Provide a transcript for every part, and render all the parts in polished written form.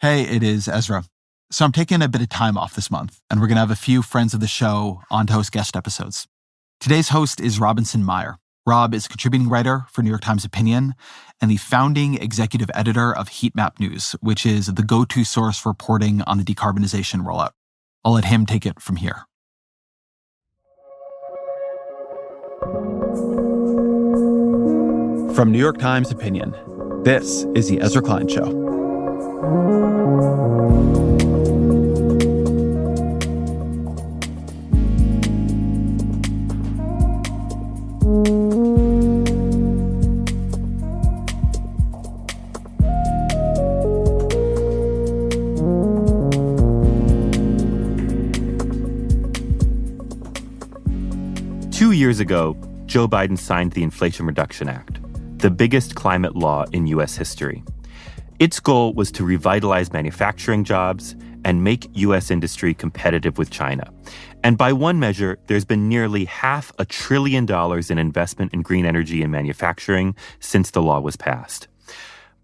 Hey, it is Ezra. So I'm taking a bit of time off this month, and we're going to have a few friends of the show on to host guest episodes. Today's host is Robinson Meyer. Rob is a contributing writer for New York Times Opinion and the founding executive editor of Heatmap News, which is the go-to source for reporting on the decarbonization rollout. I'll let him take it from here. From New York Times Opinion, this is the Ezra Klein Show. Years ago, Joe Biden signed the Inflation Reduction Act, the biggest climate law in U.S. history. Its goal was to revitalize manufacturing jobs and make U.S. industry competitive with China. And by one measure, there's been nearly $500 billion in investment in green energy and manufacturing since the law was passed.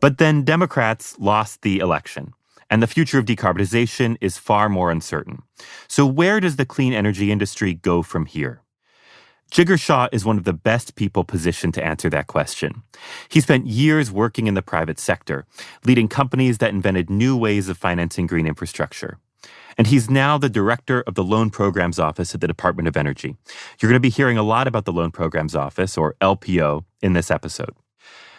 But then Democrats lost the election, and the future of decarbonization is far more uncertain. So where does the clean energy industry go from here? Jigar Shah is one of the best people positioned to answer that question. He spent years working in the private sector, leading companies that invented new ways of financing green infrastructure. And he's now the director of the Loan Programs Office at the Department of Energy. You're going to be hearing a lot about the Loan Programs Office, or LPO, in this episode.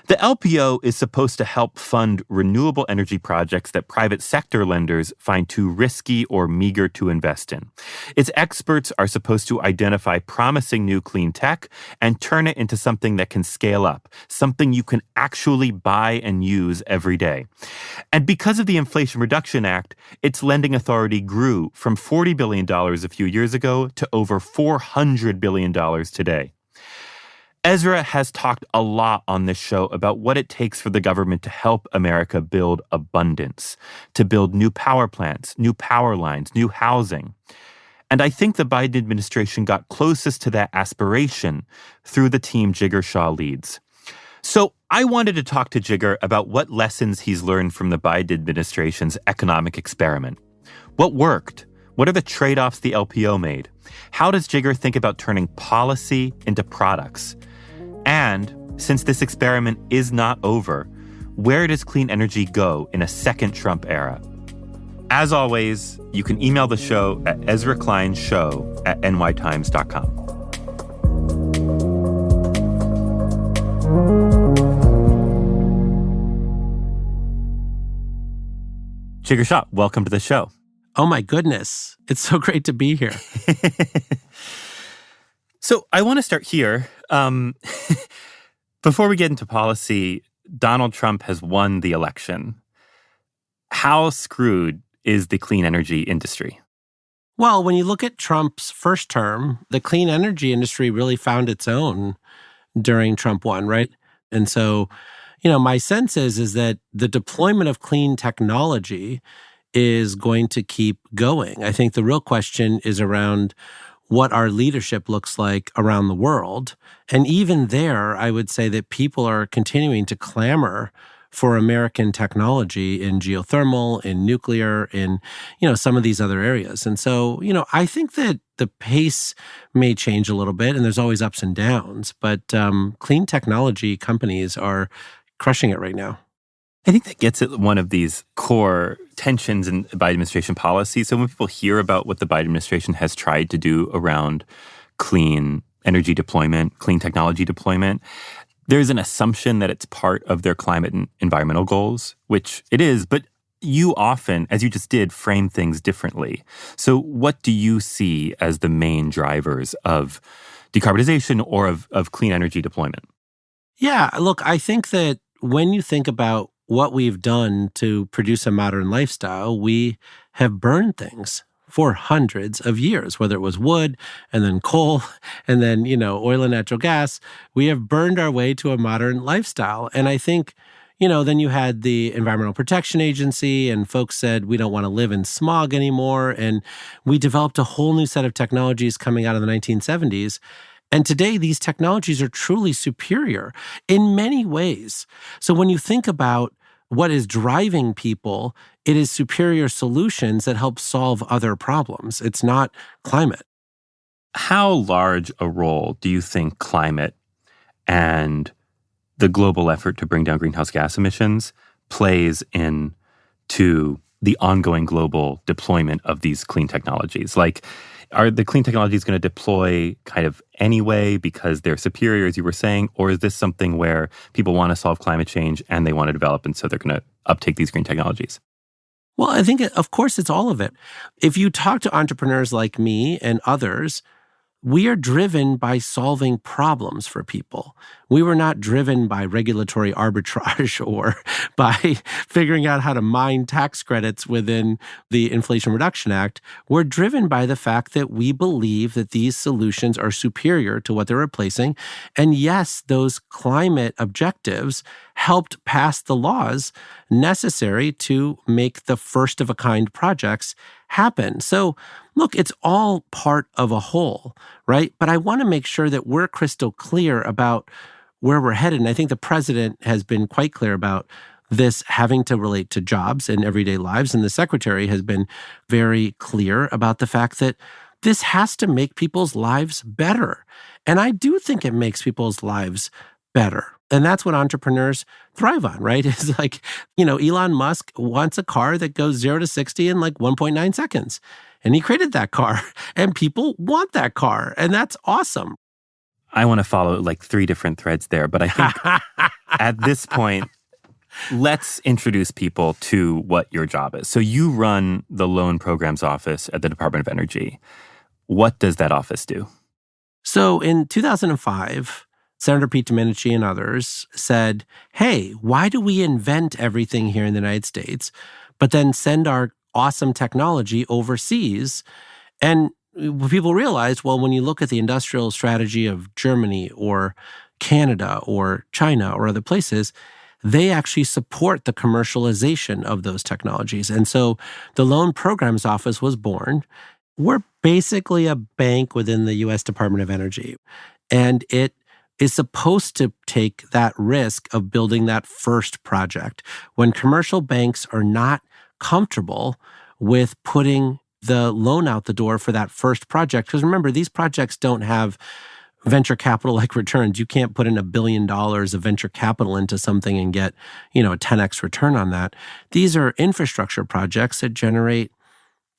The LPO is supposed to help fund renewable energy projects that private sector lenders find too risky or meager to invest in. Its experts are supposed to identify promising new clean tech and turn it into something that can scale up, something you can actually buy and use every day. And because of the Inflation Reduction Act, its lending authority grew from $40 billion a few years ago to over $400 billion today. Ezra has talked a lot on this show about what it takes for the government to help America build abundance, to build new power plants, new power lines, new housing. And I think the Biden administration got closest to that aspiration through the team Jigar Shah leads. So I wanted to talk to Jigar about what lessons he's learned from the Biden administration's economic experiment. What worked? What are the trade-offs the LPO made? How does Jigar think about turning policy into products? And since this experiment is not over, where does clean energy go in a second Trump era? As always, you can email the show at ezrakleinshow@nytimes.com. Jigar Shah, welcome to the show. Oh my goodness. It's so great to be here. So I want to start here. Before we get into policy, Donald Trump has won the election. How screwed is the clean energy industry? Well, when you look at Trump's first term, the clean energy industry really found its own during Trump 1, right? And so, my sense is that the deployment of clean technology is going to keep going. I think the real question is around what our leadership looks like around the world. And even there, I would say that people are continuing to clamor for American technology in geothermal, in nuclear, in, some of these other areas. And so, I think that the pace may change a little bit, and there's always ups and downs, but clean technology companies are crushing it right now. I think that gets at one of these core tensions in Biden administration policy. So when people hear about what the Biden administration has tried to do around clean energy deployment, clean technology deployment, there's an assumption that it's part of their climate and environmental goals, which it is, but you often, as you just did, frame things differently. So what do you see as the main drivers of decarbonization or of clean energy deployment? Yeah, look, I think that when you think about what we've done to produce a modern lifestyle, we have burned things for hundreds of years, whether it was wood and then coal and then, oil and natural gas. We have burned our way to a modern lifestyle. And I think, then you had the Environmental Protection Agency and folks said, we don't want to live in smog anymore. And we developed a whole new set of technologies coming out of the 1970s. And today, these technologies are truly superior in many ways. So when you think about what is driving people, it is superior solutions that help solve other problems. It's not climate. How large a role do you think climate and the global effort to bring down greenhouse gas emissions plays into the ongoing global deployment of these clean technologies? Like, are the clean technologies going to deploy kind of anyway because they're superior, as you were saying, or is this something where people want to solve climate change and they want to develop, and so they're going to uptake these green technologies? Well, I think, of course, it's all of it. If you talk to entrepreneurs like me and others, we are driven by solving problems for people. We were not driven by regulatory arbitrage or by figuring out how to mine tax credits within the Inflation Reduction Act. We're driven by the fact that we believe that these solutions are superior to what they're replacing. And yes, those climate objectives helped pass the laws necessary to make the first of a kind projects happen. So look, it's all part of a whole, right? But I want to make sure that we're crystal clear about where we're headed. And I think the president has been quite clear about this having to relate to jobs and everyday lives. And the secretary has been very clear about the fact that this has to make people's lives better. And I do think it makes people's lives better. And that's what entrepreneurs thrive on, right? It's like, Elon Musk wants a car that goes 0 to 60 in like 1.9 seconds. And he created that car, and people want that car. And that's awesome. I want to follow like 3 different threads there, but I think at this point, let's introduce people to what your job is. So you run the Loan Programs Office at the Department of Energy. What does that office do? So in 2005, Senator Pete Domenici and others said, hey, why do we invent everything here in the United States, but then send our awesome technology overseas? And people realized, well, when you look at the industrial strategy of Germany or Canada or China or other places, they actually support the commercialization of those technologies. And so the Loan Programs Office was born. We're basically a bank within the U.S. Department of Energy. And it is supposed to take that risk of building that first project when commercial banks are not comfortable with putting the loan out the door for that first project. Because remember, these projects don't have venture capital-like returns. You can't put in $1 billion of venture capital into something and get, a 10x return on that. These are infrastructure projects that generate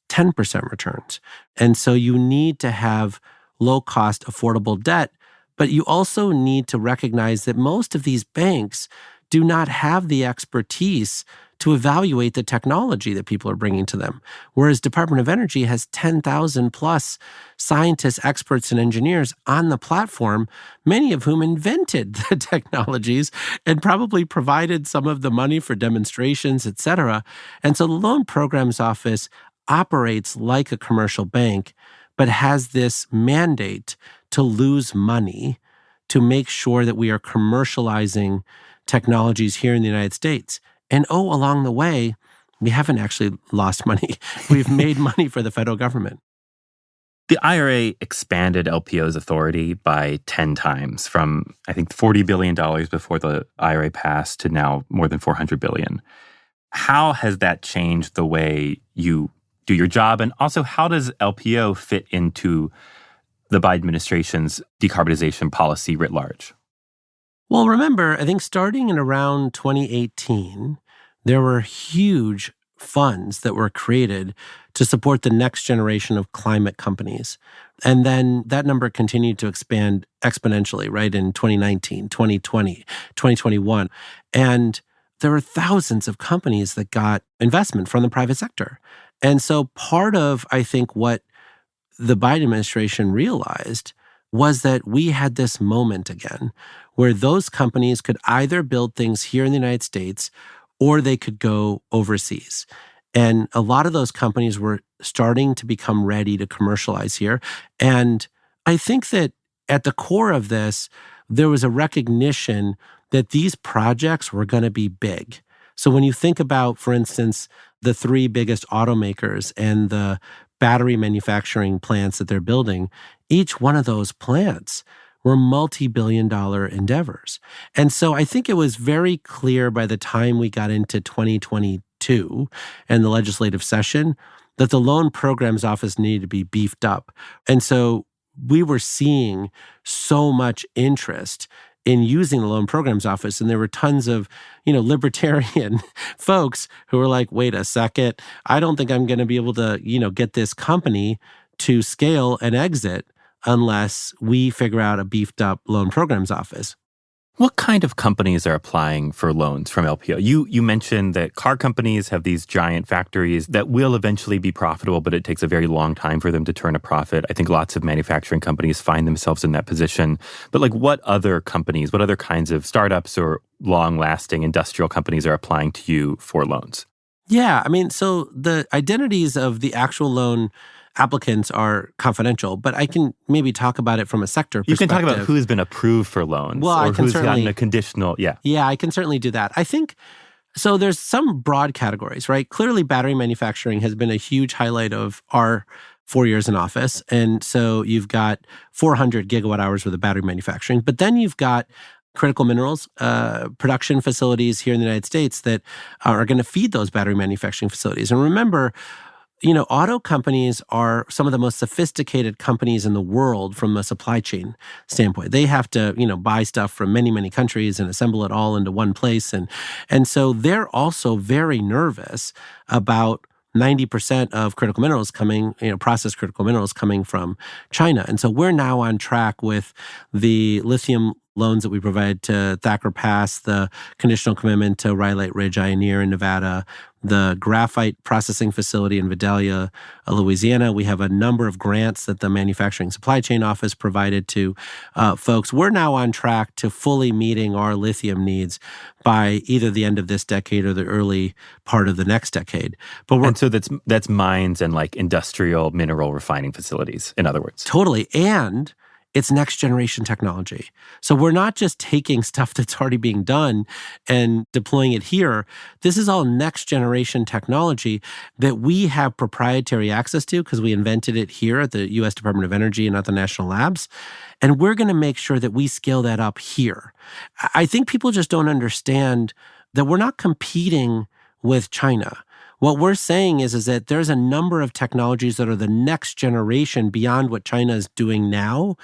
10% returns. And so you need to have low-cost, affordable debt. But you also need to recognize that most of these banks do not have the expertise to evaluate the technology that people are bringing to them. Whereas Department of Energy has 10,000 plus scientists, experts, and engineers on the platform, many of whom invented the technologies and probably provided some of the money for demonstrations, et cetera. And so the Loan Programs Office operates like a commercial bank, but has this mandate to lose money to make sure that we are commercializing technologies here in the United States. And along the way, we haven't actually lost money. We've made money for the federal government. The IRA expanded LPOs authority by 10 times from, I think, $40 billion before the IRA passed to now more than $400 billion. How has that changed the way you do your job? And also, how does LPO fit into the Biden administration's decarbonization policy writ large? Well, remember, I think starting in around 2018, there were huge funds that were created to support the next generation of climate companies. And then that number continued to expand exponentially, right, in 2019, 2020, 2021. And there were thousands of companies that got investment from the private sector. And so part of, I think, what the Biden administration realized was that we had this moment again where those companies could either build things here in the United States or they could go overseas. And a lot of those companies were starting to become ready to commercialize here. And I think that at the core of this, there was a recognition that these projects were going to be big. So when you think about, for instance, the 3 biggest automakers and the battery manufacturing plants that they're building, each one of those plants were multi-billion-dollar endeavors. And so I think it was very clear by the time we got into 2022 and the legislative session that the Loan Programs Office needed to be beefed up. And so we were seeing so much interest in using the Loan Programs Office. And there were tons of, libertarian folks who were like, wait a second, I don't think I'm going to be able to, get this company to scale and exit unless we figure out a beefed up Loan Programs Office. What kind of companies are applying for loans from LPO? You mentioned that car companies have these giant factories that will eventually be profitable, but it takes a very long time for them to turn a profit. I think lots of manufacturing companies find themselves in that position. But what other companies, what other kinds of startups or long-lasting industrial companies are applying to you for loans? Yeah, so the identities of the actual loan applicants are confidential, but I can maybe talk about it from a sector perspective. You can talk about who's been approved for loans or who's gotten a conditional, Yeah, I can certainly do that. I think, so there's some broad categories, right? Clearly, battery manufacturing has been a huge highlight of our 4 years in office. And so you've got 400 gigawatt hours worth of battery manufacturing, but then you've got critical minerals production facilities here in the United States that are going to feed those battery manufacturing facilities. And remember, auto companies are some of the most sophisticated companies in the world from a supply chain standpoint. They have to, buy stuff from many, many countries and assemble it all into one place. And so they're also very nervous about 90% of critical minerals coming, processed critical minerals coming from China. And so we're now on track with the lithium loans that we provide to Thacker Pass, the conditional commitment to Rhyolite Ridge Ioneer in Nevada, the graphite processing facility in Vidalia, Louisiana. We have a number of grants that the Manufacturing Supply Chain Office provided to folks. We're now on track to fully meeting our lithium needs by either the end of this decade or the early part of the next decade. And so that's mines and industrial mineral refining facilities, in other words. Totally. And it's next generation technology. So we're not just taking stuff that's already being done and deploying it here. This is all next generation technology that we have proprietary access to because we invented it here at the U.S. Department of Energy and at the national labs. And we're going to make sure that we scale that up here. I think people just don't understand that we're not competing with China. What we're saying is that there's a number of technologies that are the next generation beyond what China is doing now.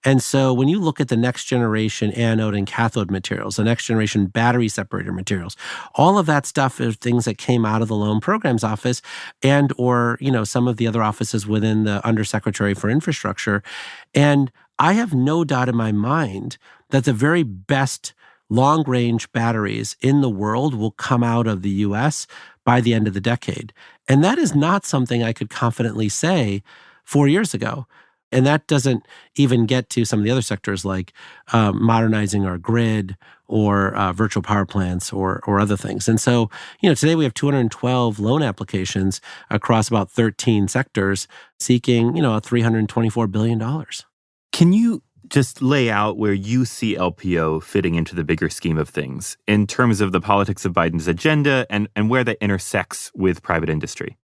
And so when you look at the next generation anode and cathode materials, the next generation battery separator materials, all of that stuff are things that came out of the Loan Programs Office and or, some of the other offices within the Undersecretary for Infrastructure. And I have no doubt in my mind that the very best long-range batteries in the world will come out of the U.S. by the end of the decade. And that is not something I could confidently say 4 years ago. And that doesn't even get to some of the other sectors like modernizing our grid or virtual power plants or other things. And so, today we have 212 loan applications across about 13 sectors seeking, $324 billion. Can you just lay out where you see LPO fitting into the bigger scheme of things in terms of the politics of Biden's agenda and where that intersects with private industry?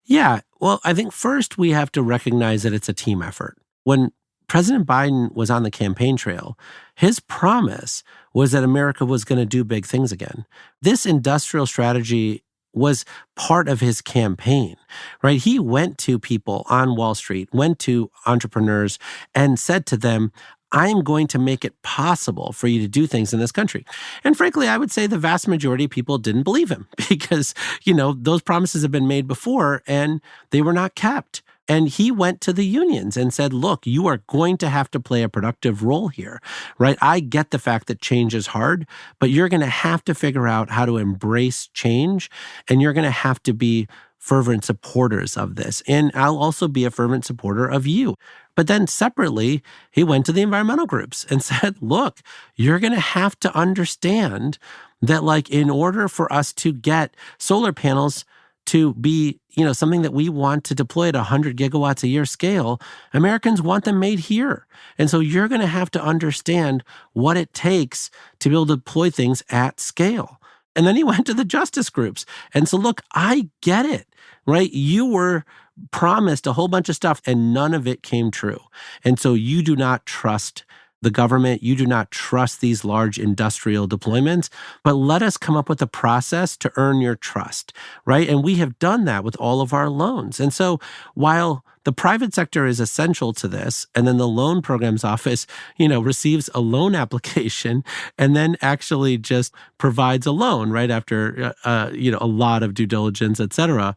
Yeah, well, I think first we have to recognize that it's a team effort. When President Biden was on the campaign trail, his promise was that America was going to do big things again. This industrial strategy was part of his campaign, right? He went to people on Wall Street, went to entrepreneurs and said to them, I'm going to make it possible for you to do things in this country. And frankly, I would say the vast majority of people didn't believe him because, those promises have been made before and they were not kept. And he went to the unions and said, look, you are going to have to play a productive role here, right? I get the fact that change is hard, but you're going to have to figure out how to embrace change, and you're going to have to be fervent supporters of this. And I'll also be a fervent supporter of you. But then separately, he went to the environmental groups and said, look, you're going to have to understand that in order for us to get solar panels to be, something that we want to deploy at 100 gigawatts a year scale, Americans want them made here. And so you're going to have to understand what it takes to be able to deploy things at scale. And then he went to the justice groups. And so, look, I get it, right? You were promised a whole bunch of stuff and none of it came true. And so you do not trust the government, you do not trust these large industrial deployments, but let us come up with a process to earn your trust, right? And we have done that with all of our loans. And so while the private sector is essential to this, and then the loan programs office, receives a loan application and then actually just provides a loan right after, a lot of due diligence, et cetera.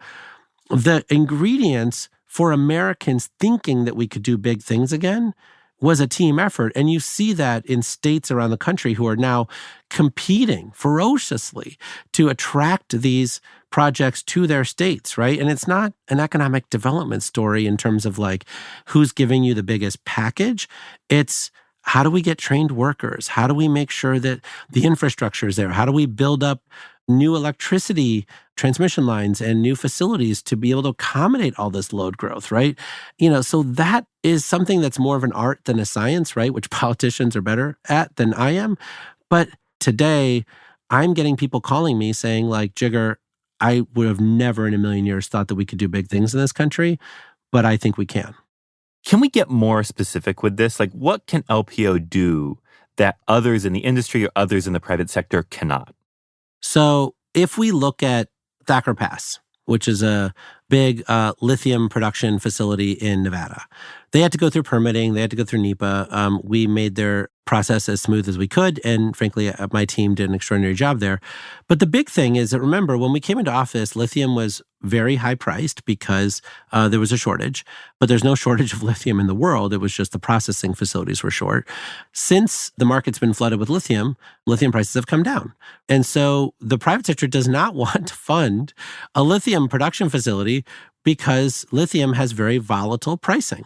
The ingredients for Americans thinking that we could do big things again was a team effort. And you see that in states around the country who are now competing ferociously to attract these projects to their states, right? And it's not an economic development story in terms of like who's giving you the biggest package. It's how do we get trained workers? How do we make sure that the infrastructure is there? How do we build up new electricity transmission lines and new facilities to be able to accommodate all this load growth, right? So that is something that's more of an art than a science, right? Which politicians are better at than I am. But today, I'm getting people calling me saying like, Jigar, I would have never in a million years thought that we could do big things in this country, but I think we can. Can we get more specific with this? Like, what can LPO do that others in the industry or others in the private sector cannot? So if we look at Thacker Pass, which is a big lithium production facility in Nevada, they had to go through permitting. They had to go through NEPA. We made their process as smooth as we could. And frankly, my team did an extraordinary job there. But the big thing is that, remember, when we came into office, lithium was very high priced because there was a shortage. But there's no shortage of lithium in the world. It was just the processing facilities were short. Since the market's been flooded with lithium prices have come down. And so the private sector does not want to fund a lithium production facility because lithium has very volatile pricing.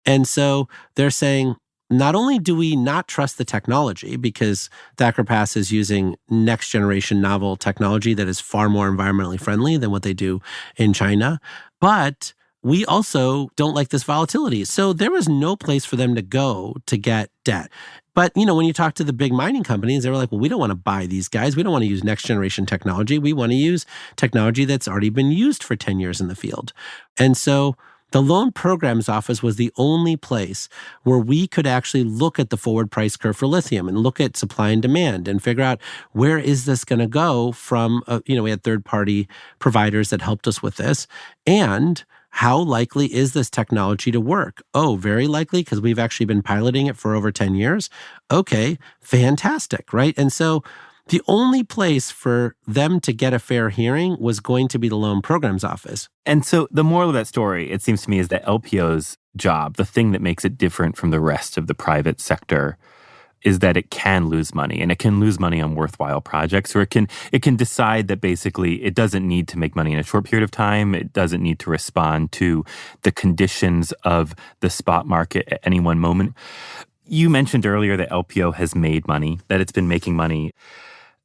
And so they're saying, not only do we not trust the technology because Thacker Pass is using next generation novel technology that is far more environmentally friendly than what they do in China, but we also don't like this volatility. So there was no place for them to go to get debt. But, when you talk to the big mining companies, they were like, well, we don't want to buy these guys. We don't want to use next generation technology. We want to use technology that's already been used for 10 years in the field. And so the loan programs office was the only place where we could actually look at the forward price curve for lithium and look at supply and demand and figure out where is this going to go from, we had third-party providers that helped us with this. And how likely is this technology to work? Oh, very likely because we've actually been piloting it for over 10 years. Okay, fantastic, right? And so the only place for them to get a fair hearing was going to be the loan programs office. And so the moral of that story, it seems to me, is that LPO's job, the thing that makes it different from the rest of the private sector, is that it can lose money, and it can lose money on worthwhile projects, or it can decide that basically it doesn't need to make money in a short period of time. It doesn't need to respond to the conditions of the spot market at any one moment. You mentioned earlier that LPO has made money, that it's been making money.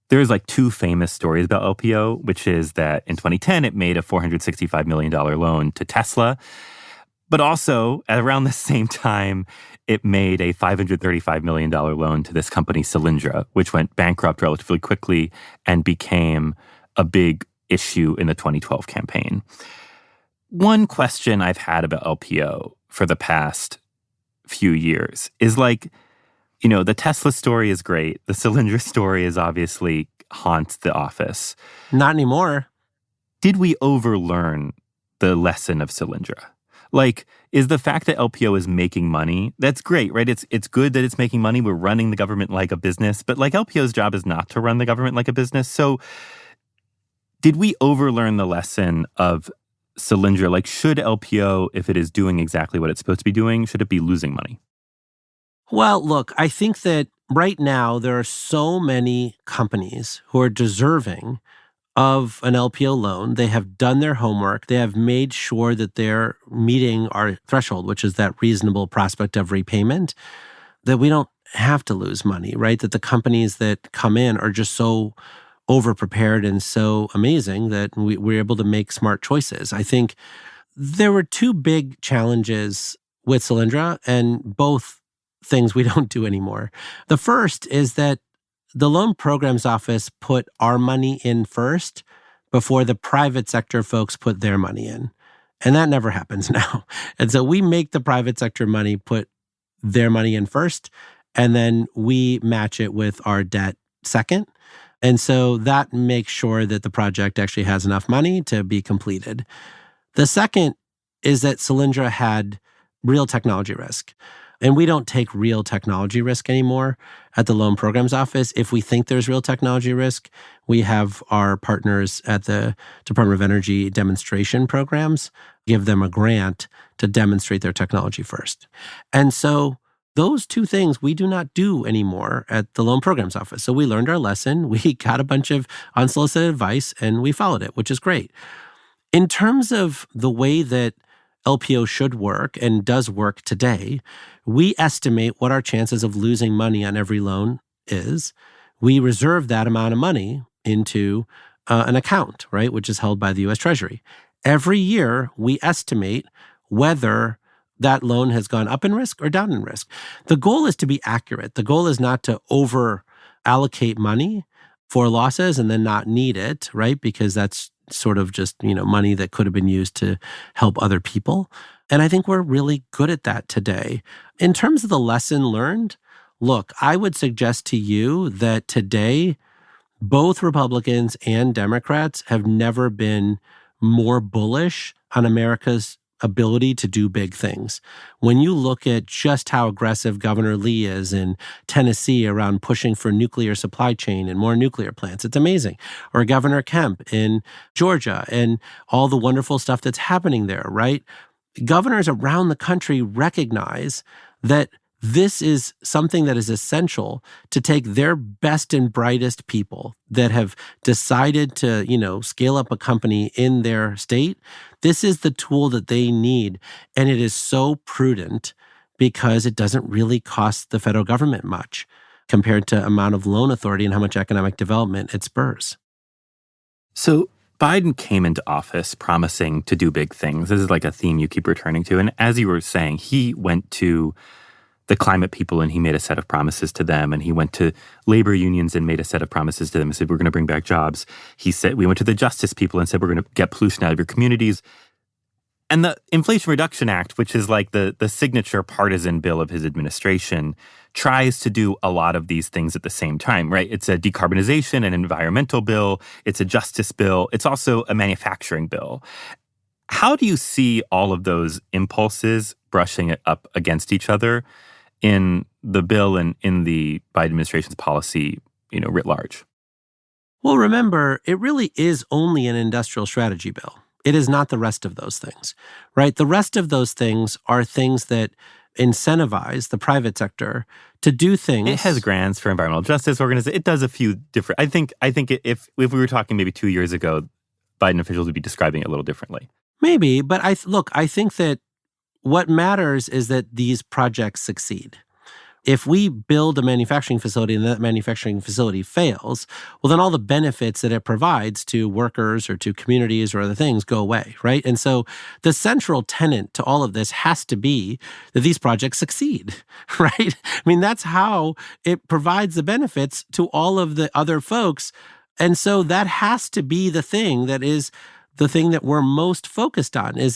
There's like two famous stories about LPO, which is that in 2010, it made a $465 million loan to Tesla. But also, at around the same time, it made a $535 million loan to this company, Solyndra, which went bankrupt relatively quickly and became a big issue in the 2012 campaign. One question I've had about LPO for the past few years is like, the Tesla story is great. The Solyndra story is obviously haunts the office. Not anymore. Did we overlearn the lesson of Solyndra? Like, is the fact that LPO is making money, that's great, right? It's good that it's making money. We're running the government like a business. But like LPO's job is not to run the government like a business. So did we overlearn the lesson of Solyndra? Like, should LPO, if it is doing exactly what it's supposed to be doing, should it be losing money? Well, look, I think that right now there are so many companies who are deserving of an LPO loan. They have done their homework. They have made sure that they're meeting our threshold, which is that reasonable prospect of repayment, that we don't have to lose money, right? That the companies that come in are just so overprepared and so amazing that we're able to make smart choices. I think there were two big challenges with Solyndra, and both things we don't do anymore. The first is that the loan programs office put our money in first before the private sector folks put their money in. And that never happens now. And so we make the private sector money put their money in first, And then we match it with our debt second. And so that makes sure that the project actually has enough money to be completed. The second is that Solyndra had real technology risk. And we don't take real technology risk anymore at the Loan Programs Office. If we think there's real technology risk, we have our partners at the Department of Energy demonstration programs give them a grant to demonstrate their technology first. And so those two things we do not do anymore at the Loan Programs Office. So we learned our lesson. We got a bunch of unsolicited advice and we followed it, which is great. In terms of the way that LPO should work and does work today, we estimate what our chances of losing money on every loan is. We reserve that amount of money into an account, right, which is held by the U.S. Treasury. Every year, we estimate whether that loan has gone up in risk or down in risk. The goal is to be accurate. The goal is not to over allocate money for losses and then not need it, right, because that's sort of just, money that could have been used to help other people. And I think we're really good at that today. In terms of the lesson learned, look, I would suggest to you that today, both Republicans and Democrats have never been more bullish on America's ability to do big things. When you look at just how aggressive Governor Lee is in Tennessee around pushing for nuclear supply chain and more nuclear plants, it's amazing. Or Governor Kemp in Georgia and all the wonderful stuff that's happening there, right? Governors around the country recognize that this is something that is essential to take their best and brightest people that have decided to, scale up a company in their state. This is the tool that they need. And it is so prudent because it doesn't really cost the federal government much compared to amount of loan authority and how much economic development it spurs. So Biden came into office promising to do big things. This is like a theme you keep returning to. And as you were saying, he went to the climate people and he made a set of promises to them. And he went to labor unions and made a set of promises to them and said, we're going to bring back jobs. He said, we went to the justice people and said, we're going to get pollution out of your communities. And the Inflation Reduction Act, which is like the signature partisan bill of his administration, tries to do a lot of these things at the same time, right? It's a decarbonization, an environmental bill. It's a justice bill. It's also a manufacturing bill. How do you see all of those impulses brushing up against each other in the bill and in the Biden administration's policy, writ large? Well, remember, it really is only an industrial strategy bill. It is not the rest of those things, right? The rest of those things are things that incentivize the private sector to do things. It has grants for environmental justice organizations. It does a few different. I think if we were talking maybe 2 years ago, Biden officials would be describing it a little differently. Maybe, but I think that what matters is that these projects succeed. If we build a manufacturing facility and that manufacturing facility fails, well, then all the benefits that it provides to workers or to communities or other things go away, right? And so the central tenet to all of this has to be that these projects succeed, right? I mean, that's how it provides the benefits to all of the other folks. And so that has to be the thing that is the thing that we're most focused on, is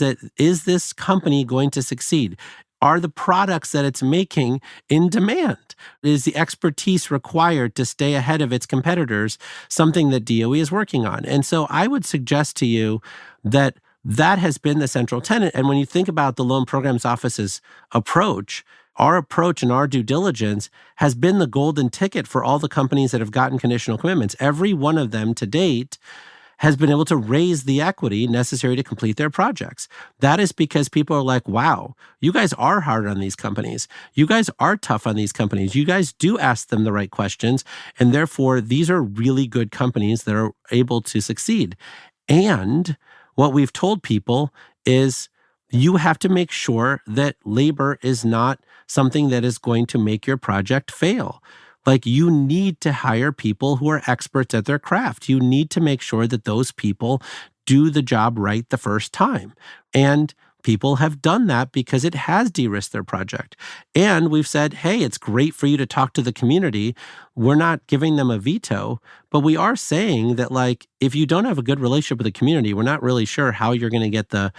this company going to succeed? Are the products that it's making in demand? Is the expertise required to stay ahead of its competitors something that DOE is working on? And so I would suggest to you that has been the central tenet. And when you think about the Loan Programs Office's approach, our approach and our due diligence has been the golden ticket for all the companies that have gotten conditional commitments. Every one of them to date has been able to raise the equity necessary to complete their projects. That is because people are like, wow, you guys are hard on these companies. You guys are tough on these companies. You guys do ask them the right questions. And therefore, these are really good companies that are able to succeed. And what we've told people is you have to make sure that labor is not something that is going to make your project fail. Like, you need to hire people who are experts at their craft. You need to make sure that those people do the job right the first time. And people have done that because it has de-risked their project. And we've said, hey, it's great for you to talk to the community. We're not giving them a veto, but we are saying that, like, if you don't have a good relationship with the community, we're not really sure how you're going to get the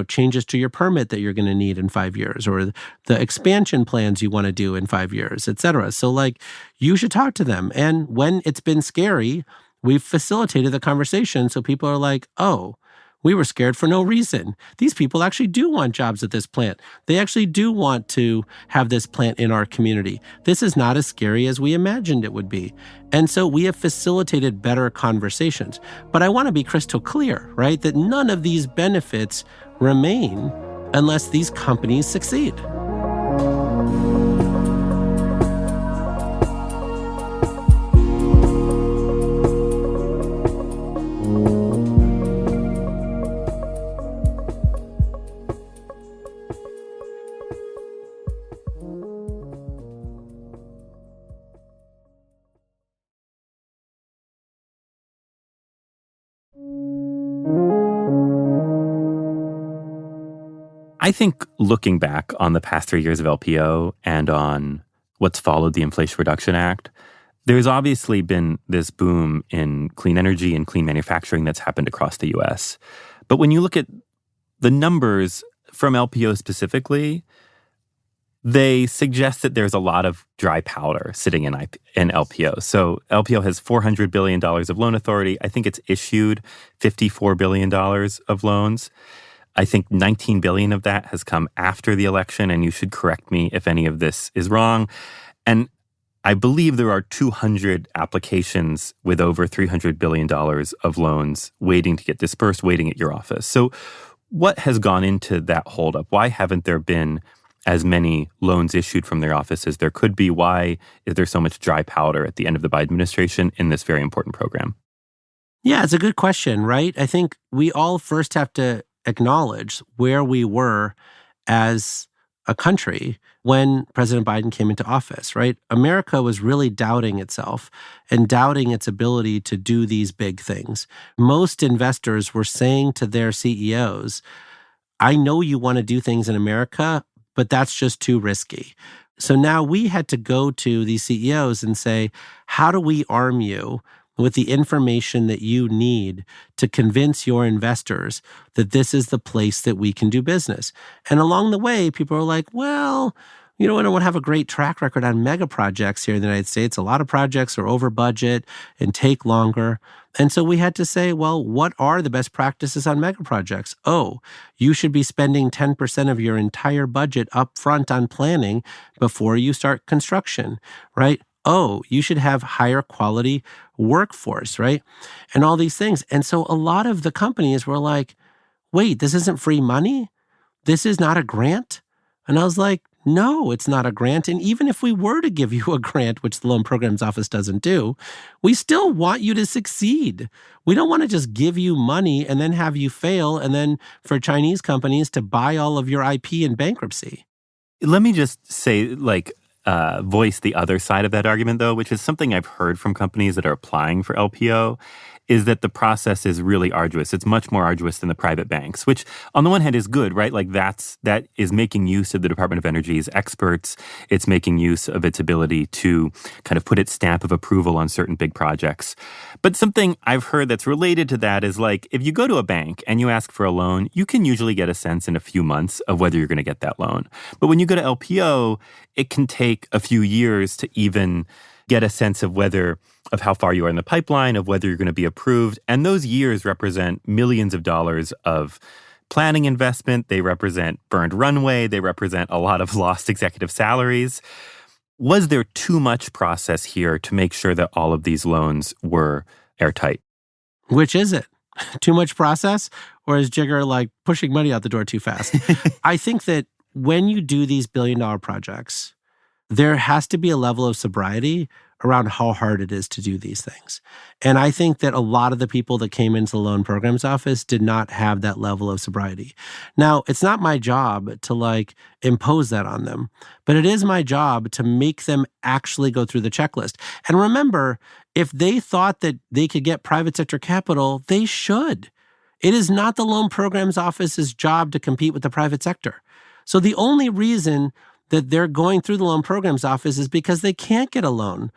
changes to your permit that you're going to need in 5 years, or the expansion plans you want to do in 5 years, et cetera. So you should talk to them. And when it's been scary, we've facilitated the conversation. So people are like, oh, we were scared for no reason. These people actually do want jobs at this plant. They actually do want to have this plant in our community. This is not as scary as we imagined it would be. And so we have facilitated better conversations. But I want to be crystal clear, right, that none of these benefits remain unless these companies succeed. I think looking back on the past 3 years of LPO and on what's followed the Inflation Reduction Act, there's obviously been this boom in clean energy and clean manufacturing that's happened across the U.S. But when you look at the numbers from LPO specifically, they suggest that there's a lot of dry powder sitting in LPO. So LPO has $400 billion of loan authority. I think it's issued $54 billion of loans. I think $19 billion of that has come after the election, and you should correct me if any of this is wrong. And I believe there are 200 applications with over $300 billion of loans waiting to get dispersed, waiting at your office. So what has gone into that holdup? Why haven't there been as many loans issued from their office as there could be? Why is there so much dry powder at the end of the Biden administration in this very important program? Yeah, it's a good question, right? I think we all first have to acknowledge where we were as a country when President Biden came into office, right? America was really doubting itself and doubting its ability to do these big things. Most investors were saying to their CEOs, I know you want to do things in America, but that's just too risky. So now we had to go to these CEOs and say, how do we arm you with the information that you need to convince your investors that this is the place that we can do business? And along the way, people are like, well, I don't have a great track record on mega projects here in the United States. A lot of projects are over budget and take longer. And so we had to say, well, what are the best practices on mega projects? Oh, you should be spending 10% of your entire budget up front on planning before you start construction, right? Oh, you should have higher quality workforce, right? And all these things. And so a lot of the companies were like, wait, this isn't free money? This is not a grant? And I was like, no, it's not a grant. And even if we were to give you a grant, which the Loan Programs Office doesn't do, we still want you to succeed. We don't want to just give you money and then have you fail and then for Chinese companies to buy all of your IP in bankruptcy. Let me just say, voice the other side of that argument, though, which is something I've heard from companies that are applying for LPO, is that the process is really arduous. It's much more arduous than the private banks, which on the one hand is good, right? That is making use of the Department of Energy's experts. It's making use of its ability to kind of put its stamp of approval on certain big projects. But something I've heard that's related to that is if you go to a bank and you ask for a loan, you can usually get a sense in a few months of whether you're going to get that loan. But when you go to LPO, it can take a few years to even get a sense of how far you are in the pipeline, of whether you're going to be approved. And those years represent millions of dollars of planning investment. They represent burned runway. They represent a lot of lost executive salaries. Was there too much process here to make sure that all of these loans were airtight? Which is it? Too much process? Or is Jigar pushing money out the door too fast? I think that when you do these billion-dollar projects, there has to be a level of sobriety around how hard it is to do these things. And I think that a lot of the people that came into the Loan Programs Office did not have that level of sobriety. Now, it's not my job to impose that on them, but it is my job to make them actually go through the checklist. And remember, if they thought that they could get private sector capital, they should. It is not the Loan Programs Office's job to compete with the private sector. So the only reason that they're going through the Loan Programs Office is because they can't get a loan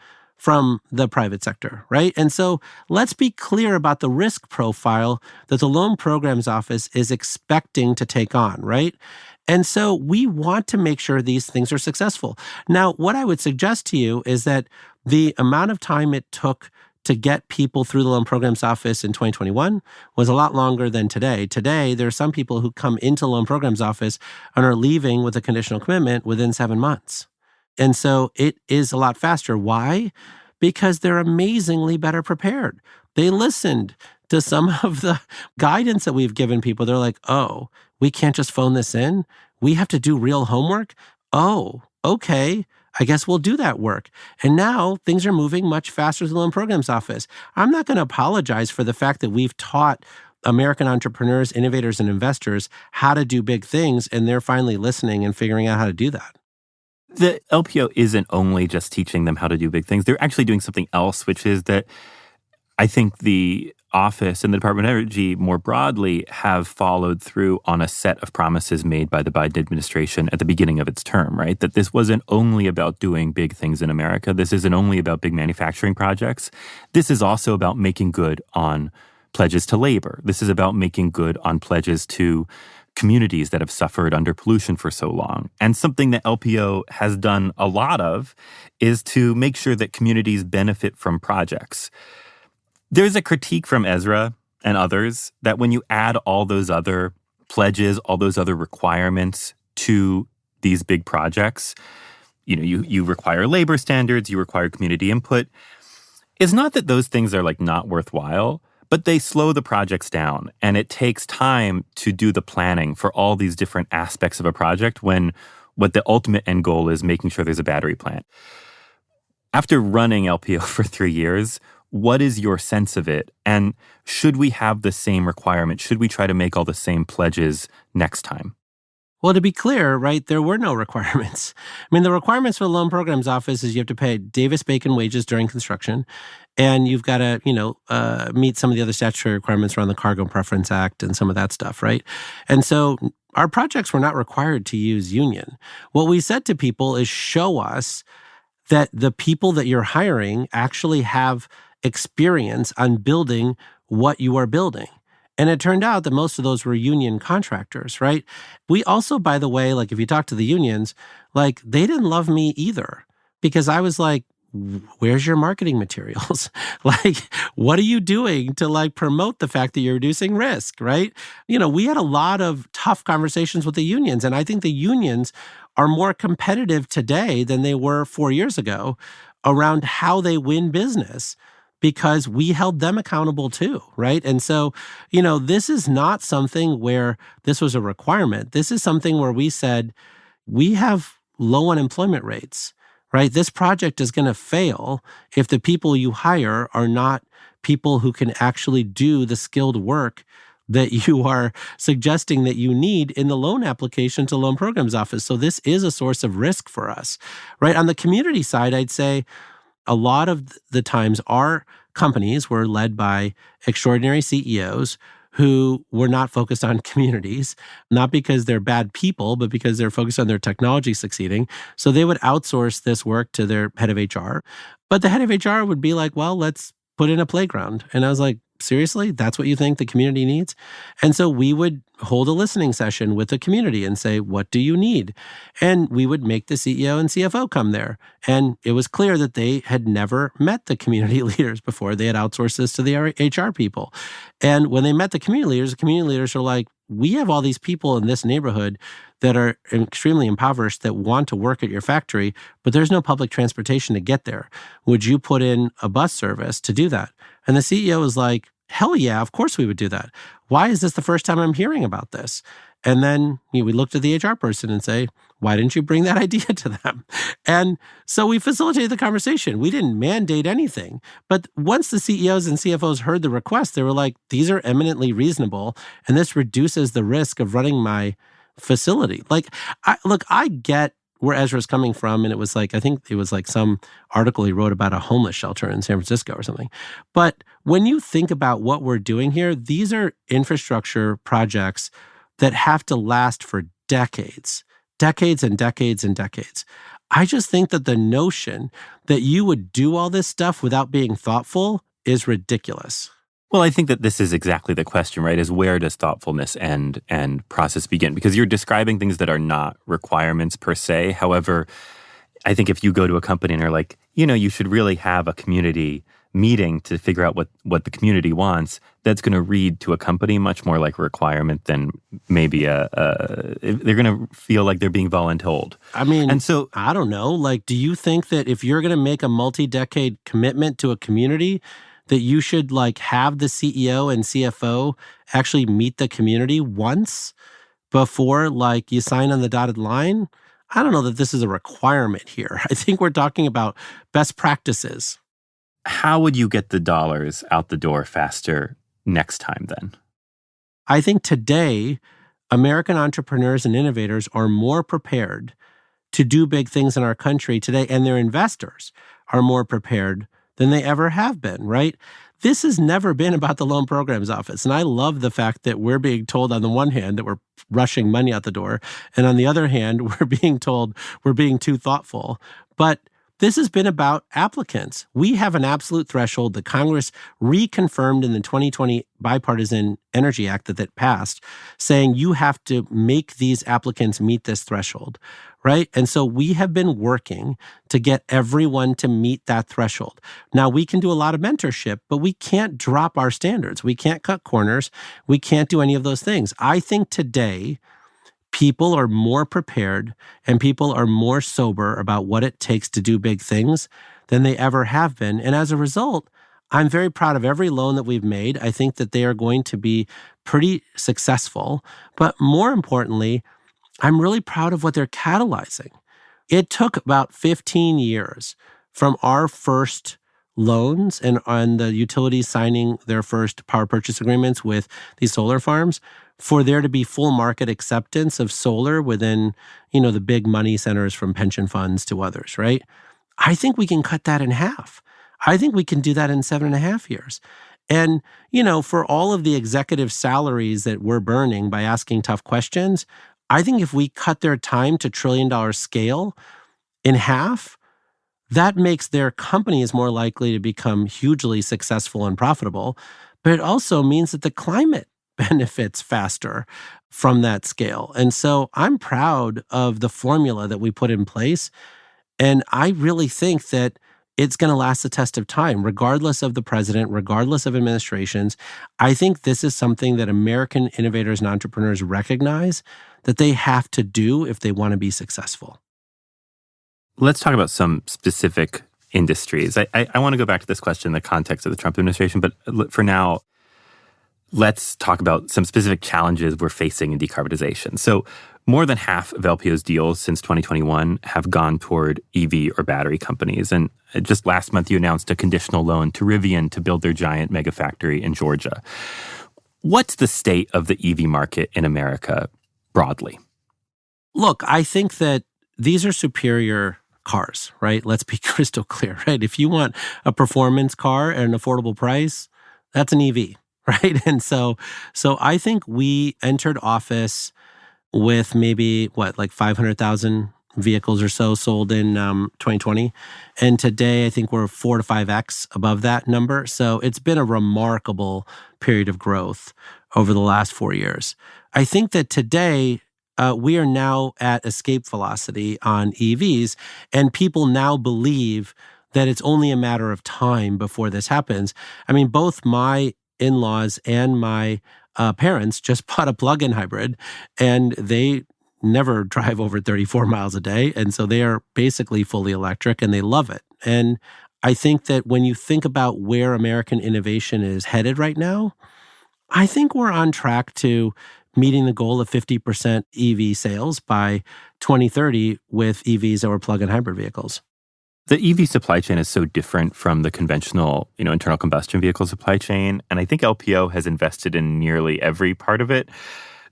from the private sector, right? And so let's be clear about the risk profile that the Loan Programs Office is expecting to take on, right? And so we want to make sure these things are successful. Now, what I would suggest to you is that the amount of time it took to get people through the Loan Programs Office in 2021 was a lot longer than today. Today, there are some people who come into the Loan Programs Office and are leaving with a conditional commitment within 7 months. And so it is a lot faster. Why? Because they're amazingly better prepared. They listened to some of the guidance that we've given people. They're like, oh, we can't just phone this in. We have to do real homework. Oh, okay. I guess we'll do that work. And now things are moving much faster than the Loan Programs Office. I'm not going to apologize for the fact that we've taught American entrepreneurs, innovators, and investors how to do big things, and they're finally listening and figuring out how to do that. The LPO isn't only just teaching them how to do big things. They're actually doing something else, which is that I think the office and the Department of Energy more broadly have followed through on a set of promises made by the Biden administration at the beginning of its term, right? That this wasn't only about doing big things in America. This isn't only about big manufacturing projects. This is also about making good on pledges to labor. This is about making good on pledges to communities that have suffered under pollution for so long. And something that LPO has done a lot of is to make sure that communities benefit from projects. There's a critique from Ezra and others that when you add all those other pledges, all those other requirements to these big projects, you require labor standards, you require community input. It's not that those things are not worthwhile, but they slow the projects down. And it takes time to do the planning for all these different aspects of a project when what the ultimate end goal is making sure there's a battery plant. After running LPO for 3 years, what is your sense of it? And should we have the same requirement? Should we try to make all the same pledges next time? Well, to be clear, right, there were no requirements. I mean, the requirements for the Loan Programs Office is you have to pay Davis-Bacon wages during construction, and you've got to, meet some of the other statutory requirements around the Cargo Preference Act and some of that stuff, right? And so our projects were not required to use union. What we said to people is show us that the people that you're hiring actually have experience on building what you are building. And it turned out that most of those were union contractors, right? We also, by the way, if you talk to the unions, they didn't love me either because I was like, where's your marketing materials? What are you doing to promote the fact that you're reducing risk, right? We had a lot of tough conversations with the unions, and I think the unions are more competitive today than they were 4 years ago around how they win business, because we held them accountable too, right? And so, this is not something where this was a requirement. This is something where we said, we have low unemployment rates, right? This project is going to fail if the people you hire are not people who can actually do the skilled work that you are suggesting that you need in the loan application to Loan Programs Office. So this is a source of risk for us, right? On the community side, I'd say, a lot of the times our companies were led by extraordinary CEOs who were not focused on communities, not because they're bad people, but because they're focused on their technology succeeding. So they would outsource this work to their head of HR. But the head of HR would be like, well, let's put in a playground. And I was like, seriously? That's what you think the community needs? And so we would hold a listening session with the community and say, what do you need? And we would make the CEO and CFO come there. And it was clear that they had never met the community leaders before. They had outsourced this to the HR people. And when they met the community leaders are like, we have all these people in this neighborhood that are extremely impoverished that want to work at your factory, but there's no public transportation to get there. Would you put in a bus service to do that? And the CEO was like, hell yeah, of course we would do that. Why is this the first time I'm hearing about this? And then we looked at the HR person and say, why didn't you bring that idea to them? And so we facilitated the conversation. We didn't mandate anything. But once the CEOs and CFOs heard the request, they were like, these are eminently reasonable, and this reduces the risk of running my facility. I get where Ezra's coming from, and it was I think it was some article he wrote about a homeless shelter in San Francisco or something. But when you think about what we're doing here, these are infrastructure projects that have to last for decades and decades and decades. I just think that the notion that you would do all this stuff without being thoughtful is ridiculous. Well, I think that this is exactly the question, right? Is where does thoughtfulness end and process begin? Because you're describing things that are not requirements per se. However, I think if you go to a company and are like, you should really have a community meeting to figure out what the community wants, that's going to read to a company much more like a requirement than maybe they're going to feel like they're being voluntold. I mean, and so I don't know. Like, do you think that if you're going to make a multi-decade commitment to a community, that you should have the CEO and CFO actually meet the community once before you sign on the dotted line? I don't know that this is a requirement here. I think we're talking about best practices. How would you get the dollars out the door faster next time then? I think today, American entrepreneurs and innovators are more prepared to do big things in our country today, and their investors are more prepared than they ever have been, right? This has never been about the Loan Programs Office. And I love the fact that we're being told on the one hand that we're rushing money out the door, and on the other hand, we're being told we're being too thoughtful. But this has been about applicants. We have an absolute threshold that Congress reconfirmed in the 2020 Bipartisan Energy Act that passed, saying you have to make these applicants meet this threshold, right? And so we have been working to get everyone to meet that threshold. Now, we can do a lot of mentorship, but we can't drop our standards. We can't cut corners. We can't do any of those things. I think today, people are more prepared and people are more sober about what it takes to do big things than they ever have been. And as a result, I'm very proud of every loan that we've made. I think that they are going to be pretty successful. But more importantly, I'm really proud of what they're catalyzing. It took about 15 years from our first loans and on the utilities signing their first power purchase agreements with these solar farms for there to be full market acceptance of solar within, the big money centers from pension funds to others, right? I think we can cut that in half. I think we can do that in 7.5 years. And, for all of the executive salaries that we're burning by asking tough questions, I think if we cut their time to $1 trillion scale in half, that makes their companies more likely to become hugely successful and profitable. But it also means that the climate benefits faster from that scale. And so I'm proud of the formula that we put in place. And I really think that it's going to last the test of time, regardless of the president, regardless of administrations. I think this is something that American innovators and entrepreneurs recognize that they have to do if they want to be successful. Let's talk about some specific industries. I want to go back to this question in the context of the Trump administration, but for now, let's talk about some specific challenges we're facing in decarbonization. So more than half of LPO's deals since 2021 have gone toward EV or battery companies. And just last month, you announced a conditional loan to Rivian to build their giant mega factory in Georgia. What's the state of the EV market in America broadly? Look, I think that these are superior cars, right? Let's be crystal clear, right? If you want a performance car at an affordable price, that's an EV. Right. And so I think we entered office with maybe 500,000 vehicles or so sold in 2020. And today I think we're 4 to 5x above that number. So it's been a remarkable period of growth over the last 4 years. I think that today we are now at escape velocity on EVs, and people now believe that it's only a matter of time before this happens. I mean, both my in-laws and my parents just bought a plug-in hybrid, and they never drive over 34 miles a day. And so they are basically fully electric and they love it. And I think that when you think about where American innovation is headed right now, I think we're on track to meeting the goal of 50% EV sales by 2030 with EVs that were plug-in hybrid vehicles. The EV supply chain is so different from the conventional, internal combustion vehicle supply chain. And I think LPO has invested in nearly every part of it.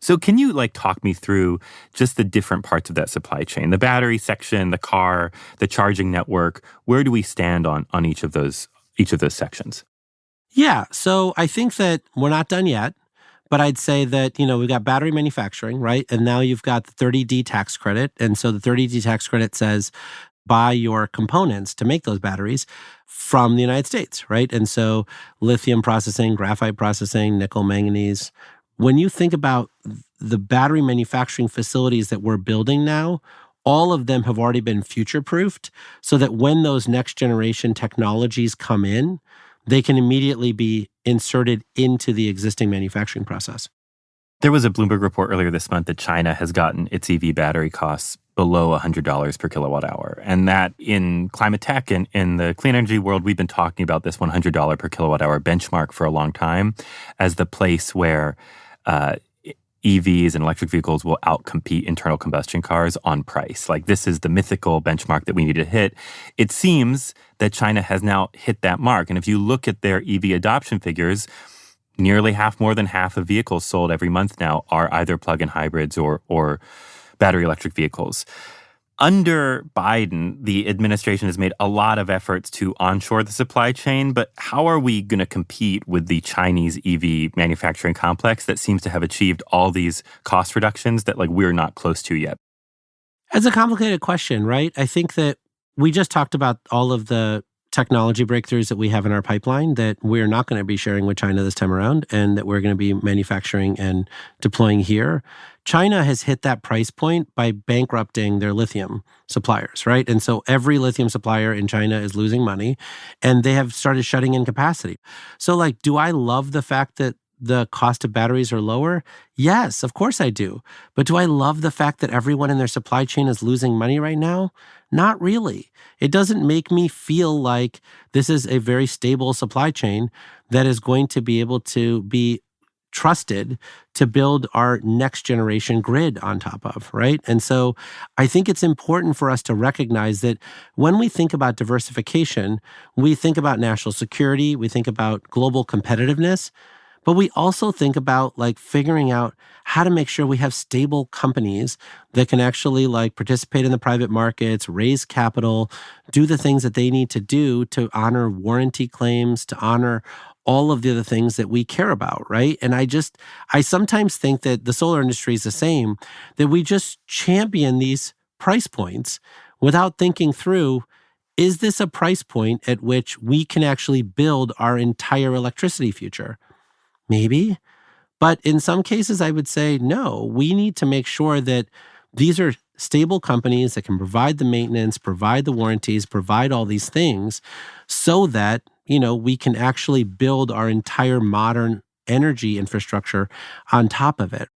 So can you talk me through just the different parts of that supply chain? The battery section, the car, the charging network. Where do we stand on each of those sections? Yeah. So I think that we're not done yet. But I'd say that, we've got battery manufacturing, right? And now you've got the 30D tax credit. And so the 30D tax credit says buy your components to make those batteries from the United States, right? And so lithium processing, graphite processing, nickel, manganese. When you think about the battery manufacturing facilities that we're building now, all of them have already been future-proofed so that when those next generation technologies come in, they can immediately be inserted into the existing manufacturing process. There was a Bloomberg report earlier this month that China has gotten its EV battery costs below $100 per kilowatt hour. And that in climate tech and in the clean energy world, we've been talking about this $100 per kilowatt hour benchmark for a long time as the place where EVs and electric vehicles will outcompete internal combustion cars on price. Like, this is the mythical benchmark that we need to hit. It seems that China has now hit that mark. And if you look at their EV adoption figures, nearly more than half of vehicles sold every month now are either plug-in hybrids or battery electric vehicles. Under Biden, the administration has made a lot of efforts to onshore the supply chain, but how are we going to compete with the Chinese EV manufacturing complex that seems to have achieved all these cost reductions that we're not close to yet? It's a complicated question, right? I think that we just talked about all of the technology breakthroughs that we have in our pipeline that we're not going to be sharing with China this time around and that we're going to be manufacturing and deploying here. China has hit that price point by bankrupting their lithium suppliers, right? And so every lithium supplier in China is losing money and they have started shutting in capacity. So do I love the fact that the cost of batteries are lower? Yes, of course I do. But do I love the fact that everyone in their supply chain is losing money right now? Not really. It doesn't make me feel like this is a very stable supply chain that is going to be able to be trusted to build our next generation grid on top of, right? And so I think it's important for us to recognize that when we think about diversification, we think about national security, we think about global competitiveness, but we also think about figuring out how to make sure we have stable companies that can actually participate in the private markets, raise capital, do the things that they need to do to honor warranty claims, to honor all of the other things that we care about, right? And I sometimes think that the solar industry is the same, that we just champion these price points without thinking through, is this a price point at which we can actually build our entire electricity future? Maybe. But in some cases, I would say, no, we need to make sure that these are stable companies that can provide the maintenance, provide the warranties, provide all these things so that, we can actually build our entire modern energy infrastructure on top of it.